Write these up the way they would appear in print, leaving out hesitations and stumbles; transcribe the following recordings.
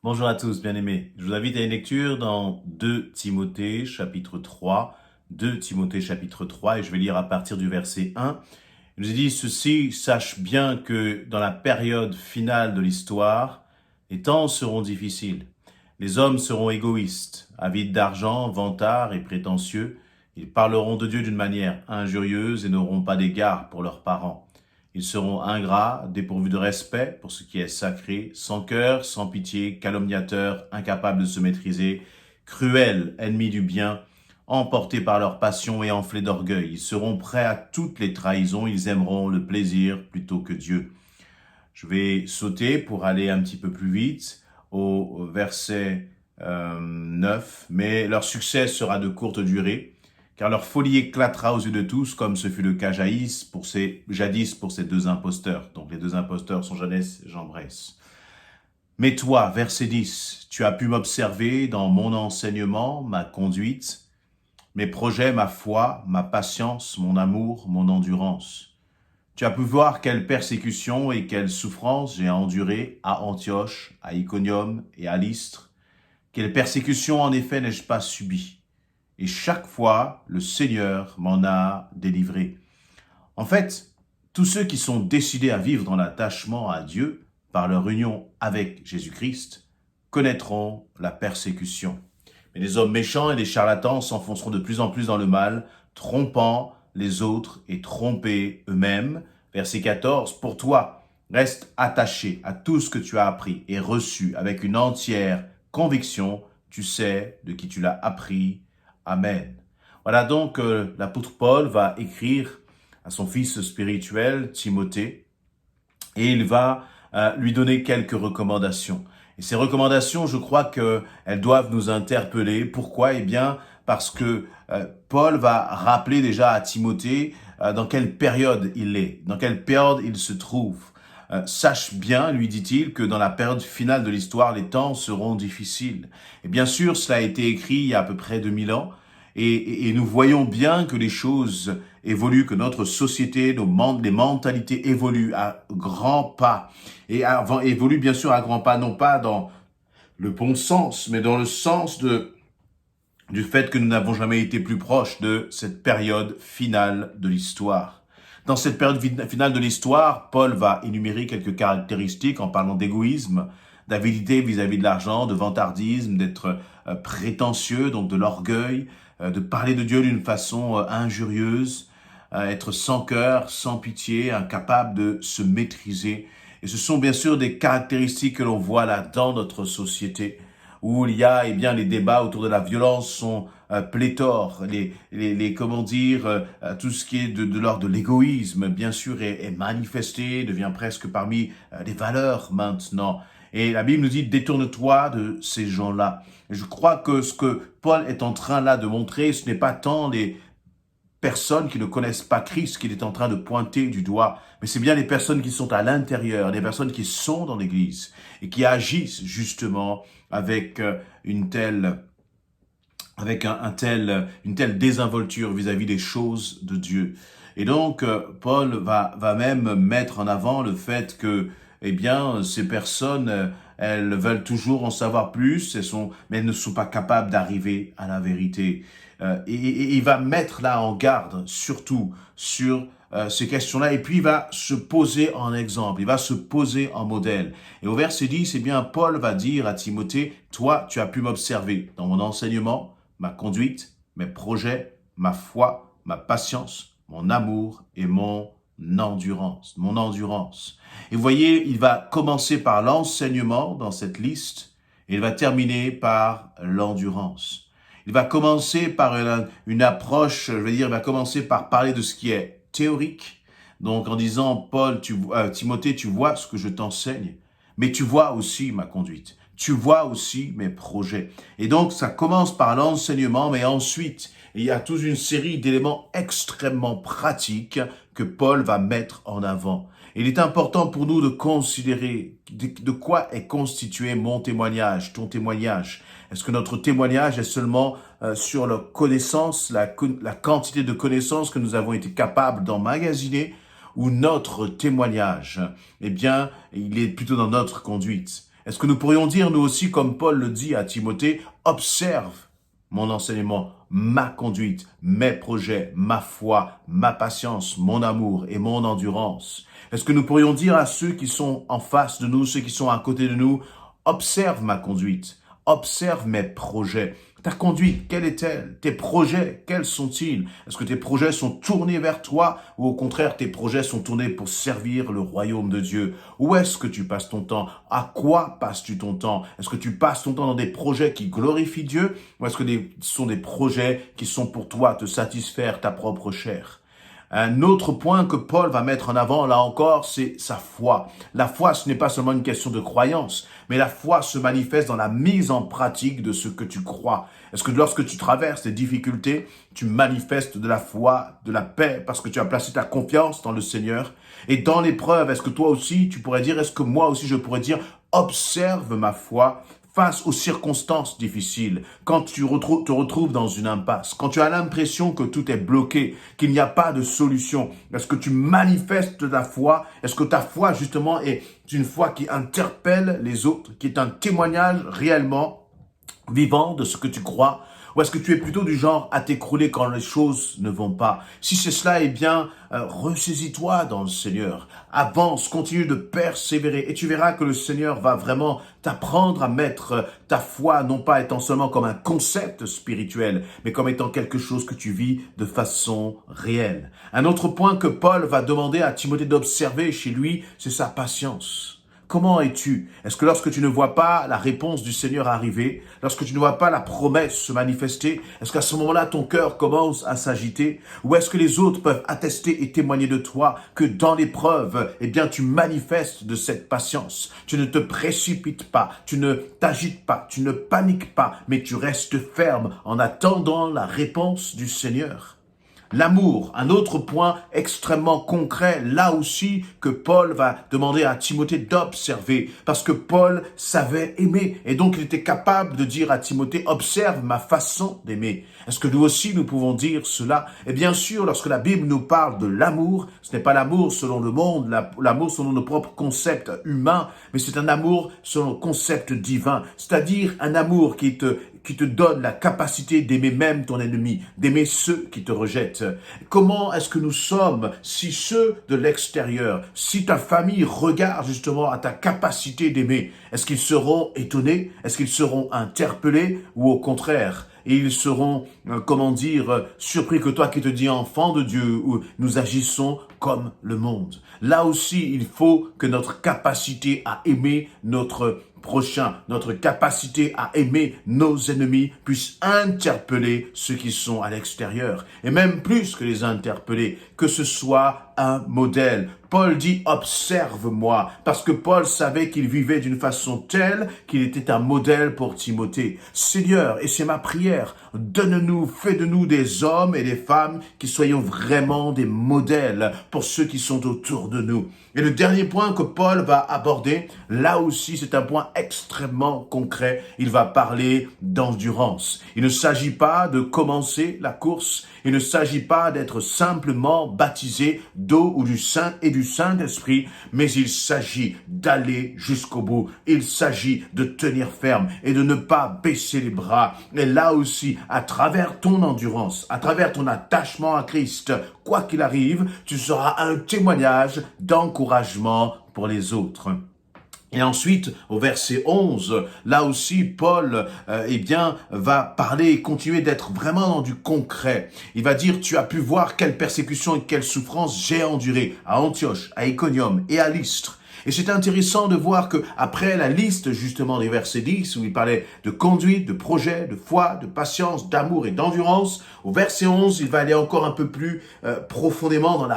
Bonjour à tous, bien-aimés. Je vous invite à une lecture dans 2 Timothée, chapitre 3. 2 Timothée, chapitre 3, et je vais lire à partir du verset 1. Il nous est dit ceci: sache bien que dans la période finale de l'histoire, les temps seront difficiles. Les hommes seront égoïstes, avides d'argent, vantards et prétentieux. Ils parleront de Dieu d'une manière injurieuse et n'auront pas d'égard pour leurs parents. Ils seront ingrats, dépourvus de respect pour ce qui est sacré, sans cœur, sans pitié, calomniateurs, incapables de se maîtriser, cruels, ennemis du bien, emportés par leur passion et enflés d'orgueil. Ils seront prêts à toutes les trahisons, ils aimeront le plaisir plutôt que Dieu. Je vais sauter pour aller un petit peu plus vite au verset 9. Mais leur succès sera de courte durée, car leur folie éclatera aux yeux de tous, comme ce fut le cas jadis pour ces 2 imposteurs. Donc les 2 imposteurs sont Janès et Jambres. Mais toi, verset 10, tu as pu m'observer dans mon enseignement, ma conduite, mes projets, ma foi, ma patience, mon amour, mon endurance. Tu as pu voir quelles persécutions et quelles souffrances j'ai endurées à Antioche, à Iconium et à Lystre. Quelles persécutions en effet n'ai-je pas subies? Et chaque fois, le Seigneur m'en a délivré. En fait, tous ceux qui sont décidés à vivre dans l'attachement à Dieu par leur union avec Jésus-Christ connaîtront la persécution. Mais les hommes méchants et les charlatans s'enfonceront de plus en plus dans le mal, trompant les autres et trompés eux-mêmes. Verset 14, pour toi, reste attaché à tout ce que tu as appris et reçu avec une entière conviction. Tu sais de qui tu l'as appris. Amen. Voilà donc l'apôtre Paul va écrire à son fils spirituel, Timothée, et il va lui donner quelques recommandations. Et ces recommandations, je crois qu'elles doivent nous interpeller. Pourquoi? Eh bien, parce que Paul va rappeler déjà à Timothée dans quelle période il est, dans quelle période il se trouve. Sache bien, lui dit-il, que dans la période finale de l'histoire, les temps seront difficiles. Et bien sûr, cela a été écrit il y a à peu près 2000 ans, et nous voyons bien que les choses évoluent, que notre société, les mentalités évoluent à grands pas, et évoluent bien sûr à grands pas, non pas dans le bon sens, mais dans le sens du fait que nous n'avons jamais été plus proches de cette période finale de l'histoire. Dans cette période finale de l'histoire, Paul va énumérer quelques caractéristiques en parlant d'égoïsme, d'avidité vis-à-vis de l'argent, de vantardisme, d'être prétentieux, donc de l'orgueil, de parler de Dieu d'une façon injurieuse, être sans cœur, sans pitié, incapable de se maîtriser. Et ce sont bien sûr des caractéristiques que l'on voit là dans notre société, où il y a, les débats autour de la violence sont pléthores, comment dire, tout ce qui est de l'ordre de l'égoïsme, bien sûr, est manifesté, devient presque parmi les valeurs maintenant. Et la Bible nous dit, détourne-toi de ces gens-là. Et je crois que ce que Paul est en train là de montrer, ce n'est pas tant les personnes qui ne connaissent pas Christ qu'il est en train de pointer du doigt, mais c'est bien les personnes qui sont à l'intérieur, les personnes qui sont dans l'Église et qui agissent justement avec une telle désinvolture vis-à-vis des choses de Dieu. Et donc, Paul va même mettre en avant le fait que, ces personnes, elles veulent toujours en savoir plus, mais elles ne sont pas capables d'arriver à la vérité. Et il va mettre là en garde, surtout, sur ces questions-là, et puis il va se poser en exemple, il va se poser en modèle. Et au verset 10, Paul va dire à Timothée, toi, tu as pu m'observer dans mon enseignement, ma conduite, mes projets, ma foi, ma patience, mon amour et mon endurance. Et vous voyez, il va commencer par l'enseignement dans cette liste, et il va terminer par l'endurance. Il va commencer par une approche, il va commencer par parler de ce qui est théorique. Donc en disant, Timothée, tu vois ce que je t'enseigne, mais tu vois aussi ma conduite. Tu vois aussi mes projets. Et donc ça commence par l'enseignement, mais ensuite, il y a toute une série d'éléments extrêmement pratiques que Paul va mettre en avant. Il est important pour nous de considérer de quoi est constitué mon témoignage, ton témoignage. Est-ce que notre témoignage est seulement sur la connaissance, la quantité de connaissances que nous avons été capables d'emmagasiner, ou notre témoignage, il est plutôt dans notre conduite. Est-ce que nous pourrions dire, nous aussi, comme Paul le dit à Timothée, observe mon enseignement, ma conduite, mes projets, ma foi, ma patience, mon amour et mon endurance? Est-ce que nous pourrions dire à ceux qui sont en face de nous, ceux qui sont à côté de nous, observe ma conduite, observe mes projets. Ta conduite, quelle est-elle? Tes projets, quels sont-ils? Est-ce que tes projets sont tournés vers toi ou au contraire tes projets sont tournés pour servir le royaume de Dieu? Où est-ce que tu passes ton temps? À quoi passes-tu ton temps? Est-ce que tu passes ton temps dans des projets qui glorifient Dieu ou est-ce que ce sont des projets qui sont pour toi te satisfaire ta propre chair? Un autre point que Paul va mettre en avant, là encore, c'est sa foi. La foi, ce n'est pas seulement une question de croyance, mais la foi se manifeste dans la mise en pratique de ce que tu crois. Est-ce que lorsque tu traverses des difficultés, tu manifestes de la foi, de la paix, parce que tu as placé ta confiance dans le Seigneur? Et dans l'épreuve, est-ce que toi aussi, tu pourrais dire, est-ce que moi aussi, je pourrais dire, observe ma foi face aux circonstances difficiles, quand tu te retrouves dans une impasse, quand tu as l'impression que tout est bloqué, qu'il n'y a pas de solution, est-ce que tu manifestes ta foi? Est-ce que ta foi, justement, est une foi qui interpelle les autres, qui est un témoignage réellement vivant de ce que tu crois? Ou est-ce que tu es plutôt du genre à t'écrouler quand les choses ne vont pas? Si c'est cela, eh bien, ressaisis-toi dans le Seigneur. Avance, continue de persévérer. Et tu verras que le Seigneur va vraiment t'apprendre à mettre ta foi, non pas étant seulement comme un concept spirituel, mais comme étant quelque chose que tu vis de façon réelle. Un autre point que Paul va demander à Timothée d'observer chez lui, c'est sa patience. Comment es-tu? Est-ce que lorsque tu ne vois pas la réponse du Seigneur arriver, lorsque tu ne vois pas la promesse se manifester, est-ce qu'à ce moment-là, ton cœur commence à s'agiter? Ou est-ce que les autres peuvent attester et témoigner de toi que dans l'épreuve, eh bien, tu manifestes de cette patience? Tu ne te précipites pas, tu ne t'agites pas, tu ne paniques pas, mais tu restes ferme en attendant la réponse du Seigneur. L'amour, un autre point extrêmement concret, là aussi, que Paul va demander à Timothée d'observer, parce que Paul savait aimer, et donc il était capable de dire à Timothée, observe ma façon d'aimer. Est-ce que nous aussi, nous pouvons dire cela? Et bien sûr, lorsque la Bible nous parle de l'amour, ce n'est pas l'amour selon le monde, l'amour selon nos propres concepts humains, mais c'est un amour selon le concept divin, c'est-à-dire un amour qui te donne la capacité d'aimer même ton ennemi, d'aimer ceux qui te rejettent. Comment est-ce que nous sommes si ceux de l'extérieur, si ta famille regarde justement à ta capacité d'aimer, est-ce qu'ils seront étonnés? Est-ce qu'ils seront interpellés? Ou au contraire, et ils seront, surpris que toi qui te dis enfant de Dieu, où nous agissons comme le monde. Là aussi, il faut que notre capacité à aimer notre prochain, notre capacité à aimer nos ennemis puisse interpeller ceux qui sont à l'extérieur. Et même plus que les interpeller, que ce soit un modèle. Paul dit « observe-moi » parce que Paul savait qu'il vivait d'une façon telle qu'il était un modèle pour Timothée. Seigneur, et c'est ma prière, donne-nous, fais de nous des hommes et des femmes qui soyons vraiment des modèles pour ceux qui sont autour de nous. Et le dernier point que Paul va aborder, là aussi c'est un point extrêmement concret, il va parler d'endurance. Il ne s'agit pas de commencer la course, il ne s'agit pas d'être simplement baptisé d'eau ou du Saint-Esprit, mais il s'agit d'aller jusqu'au bout. Il s'agit de tenir ferme et de ne pas baisser les bras. Et là aussi, à travers ton endurance, à travers ton attachement à Christ, quoi qu'il arrive, tu seras un témoignage d'encouragement pour les autres. Et ensuite, au verset 11, là aussi, Paul, va parler et continuer d'être vraiment dans du concret. Il va dire, tu as pu voir quelle persécution et quelle souffrance j'ai enduré à Antioche, à Iconium et à Lystre. Et c'est intéressant de voir que après la liste justement des versets 10 où il parlait de conduite, de projet, de foi, de patience, d'amour et d'endurance, au verset 11, il va aller encore un peu plus profondément dans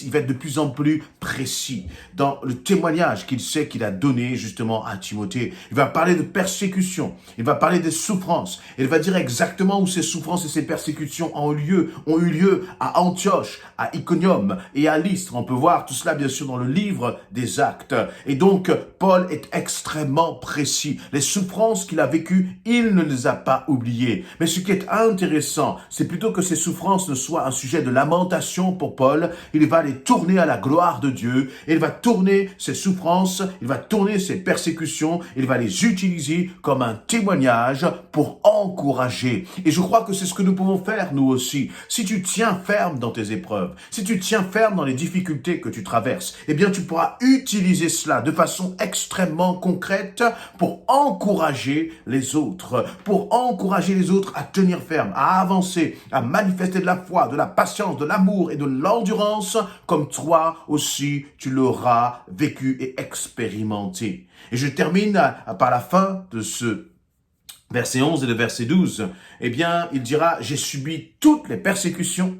il va être de plus en plus précis dans le témoignage qu'il sait qu'il a donné justement à Timothée. Il va parler de persécution, il va parler des souffrances, et il va dire exactement où ces souffrances et ces persécutions ont eu lieu à Antioche, à Iconium et à Lystre. On peut voir tout cela bien sûr dans le livre des Actes. correct. Et donc, Paul est extrêmement précis. Les souffrances qu'il a vécues, il ne les a pas oubliées. Mais ce qui est intéressant, c'est plutôt que ces souffrances ne soient un sujet de lamentation pour Paul. Il va les tourner à la gloire de Dieu. Il va tourner ses souffrances, il va tourner ses persécutions, il va les utiliser comme un témoignage pour encourager. Et je crois que c'est ce que nous pouvons faire, nous aussi. Si tu tiens ferme dans tes épreuves, si tu tiens ferme dans les difficultés que tu traverses, eh bien, tu pourras utiliser cela de façon extrêmement concrète pour encourager les autres, à tenir ferme, à avancer, à manifester de la foi, de la patience, de l'amour et de l'endurance, comme toi aussi, tu l'auras vécu et expérimenté. Et je termine par la fin de ce verset 11 et le verset 12. Eh bien, il dira, j'ai subi toutes les persécutions.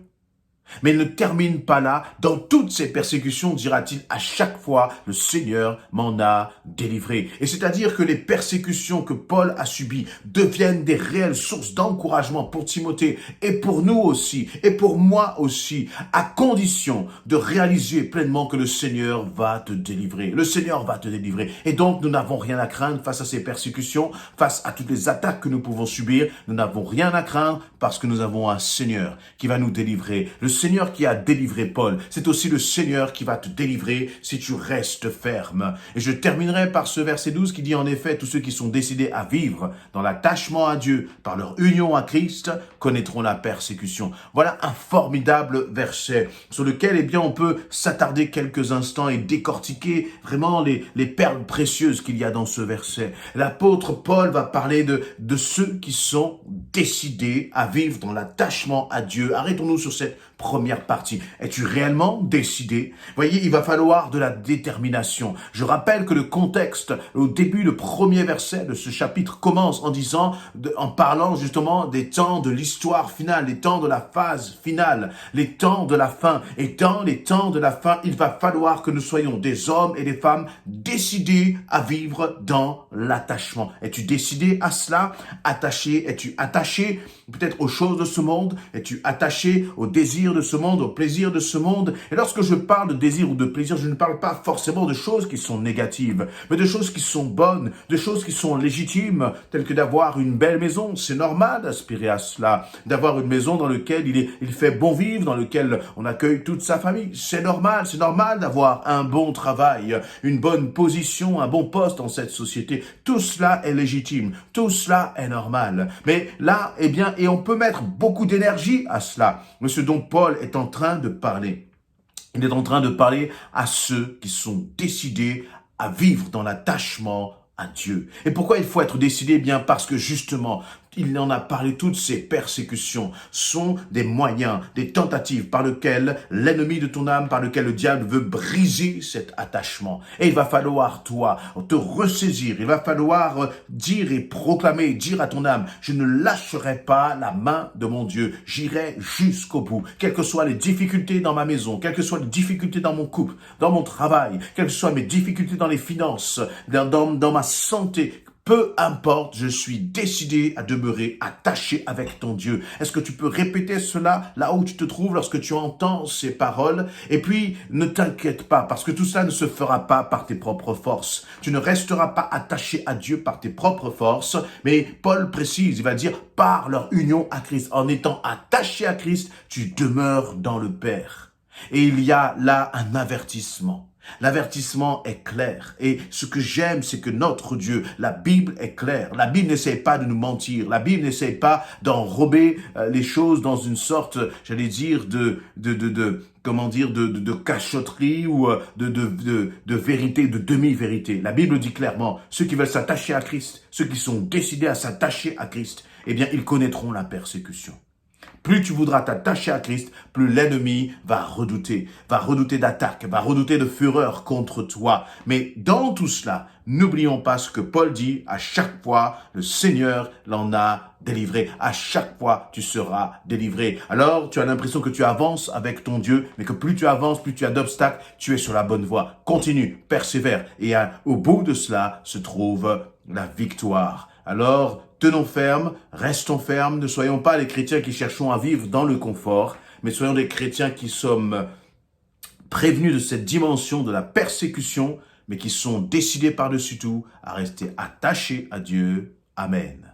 Mais il ne termine pas là. Dans toutes ces persécutions, dira-t-il, à chaque fois, le Seigneur m'en a délivré. Et c'est-à-dire que les persécutions que Paul a subies deviennent des réelles sources d'encouragement pour Timothée et pour nous aussi, et pour moi aussi, à condition de réaliser pleinement que le Seigneur va te délivrer. Le Seigneur va te délivrer. Et donc, nous n'avons rien à craindre face à ces persécutions, face à toutes les attaques que nous pouvons subir. Nous n'avons rien à craindre parce que nous avons un Seigneur qui va nous délivrer. Le Seigneur qui a délivré Paul, c'est aussi le Seigneur qui va te délivrer si tu restes ferme. Et je terminerai par ce verset 12 qui dit en effet, tous ceux qui sont décidés à vivre dans l'attachement à Dieu par leur union à Christ connaîtront la persécution. Voilà un formidable verset sur lequel eh bien on peut s'attarder quelques instants et décortiquer vraiment les perles précieuses qu'il y a dans ce verset. L'apôtre Paul va parler de ceux qui sont décidés à vivre dans l'attachement à Dieu. Arrêtons-nous sur cette première partie. Es-tu réellement décidé? Voyez, il va falloir de la détermination. Je rappelle que le contexte, au début, le premier verset de ce chapitre commence en parlant justement des temps de l'histoire finale, les temps de la phase finale, les temps de la fin. Et dans les temps de la fin, il va falloir que nous soyons des hommes et des femmes décidés à vivre dans l'attachement. Es-tu décidé à cela? Attaché? Es-tu attaché peut-être aux choses de ce monde? Es-tu attaché aux désirs de ce monde, au plaisir de ce monde? Et lorsque je parle de désir ou de plaisir, je ne parle pas forcément de choses qui sont négatives, mais de choses qui sont bonnes, de choses qui sont légitimes, telles que d'avoir une belle maison. C'est normal d'aspirer à cela, d'avoir une maison dans laquelle il fait bon vivre, dans laquelle on accueille toute sa famille. C'est normal d'avoir un bon travail, une bonne position, un bon poste dans cette société. Tout cela est légitime, tout cela est normal. Mais là, eh bien, et on peut mettre beaucoup d'énergie à cela. Mais ce dont Paul est en train de parler, il est en train de parler à ceux qui sont décidés à vivre dans l'attachement à Dieu. Et pourquoi il faut être décidé? Eh bien, parce que justement, il en a parlé, toutes ces persécutions sont des moyens, des tentatives par lesquelles l'ennemi de ton âme, par lequel le diable veut briser cet attachement. Et il va falloir, toi, te ressaisir. Il va falloir dire et proclamer, dire à ton âme, je ne lâcherai pas la main de mon Dieu. J'irai jusqu'au bout. Quelles que soient les difficultés dans ma maison, quelles que soient les difficultés dans mon couple, dans mon travail, quelles que soient mes difficultés dans les finances, dans ma santé, peu importe, je suis décidé à demeurer attaché avec ton Dieu. Est-ce que tu peux répéter cela là où tu te trouves lorsque tu entends ces paroles? Et puis, ne t'inquiète pas, parce que tout cela ne se fera pas par tes propres forces. Tu ne resteras pas attaché à Dieu par tes propres forces, mais Paul précise, il va dire, par leur union à Christ. En étant attaché à Christ, tu demeures dans le Père. Et il y a là un avertissement. L'avertissement est clair. Et ce que j'aime, c'est que notre Dieu, la Bible est claire. La Bible n'essaie pas de nous mentir. La Bible n'essaie pas d'enrober les choses dans une sorte, j'allais dire, de cachotterie ou de vérité, de demi-vérité. La Bible dit clairement, ceux qui veulent s'attacher à Christ, ceux qui sont décidés à s'attacher à Christ, eh bien, ils connaîtront la persécution. Plus tu voudras t'attacher à Christ, plus l'ennemi va redouter d'attaques, va redouter de fureur contre toi. Mais dans tout cela, n'oublions pas ce que Paul dit, à chaque fois, le Seigneur l'en a délivré. À chaque fois, tu seras délivré. Alors, tu as l'impression que tu avances avec ton Dieu, mais que plus tu avances, plus tu as d'obstacles, tu es sur la bonne voie. Continue, persévère. Et au bout de cela se trouve la victoire. Alors, tenons ferme, restons fermes, ne soyons pas les chrétiens qui cherchons à vivre dans le confort, mais soyons des chrétiens qui sommes prévenus de cette dimension de la persécution, mais qui sont décidés par-dessus tout à rester attachés à Dieu. Amen.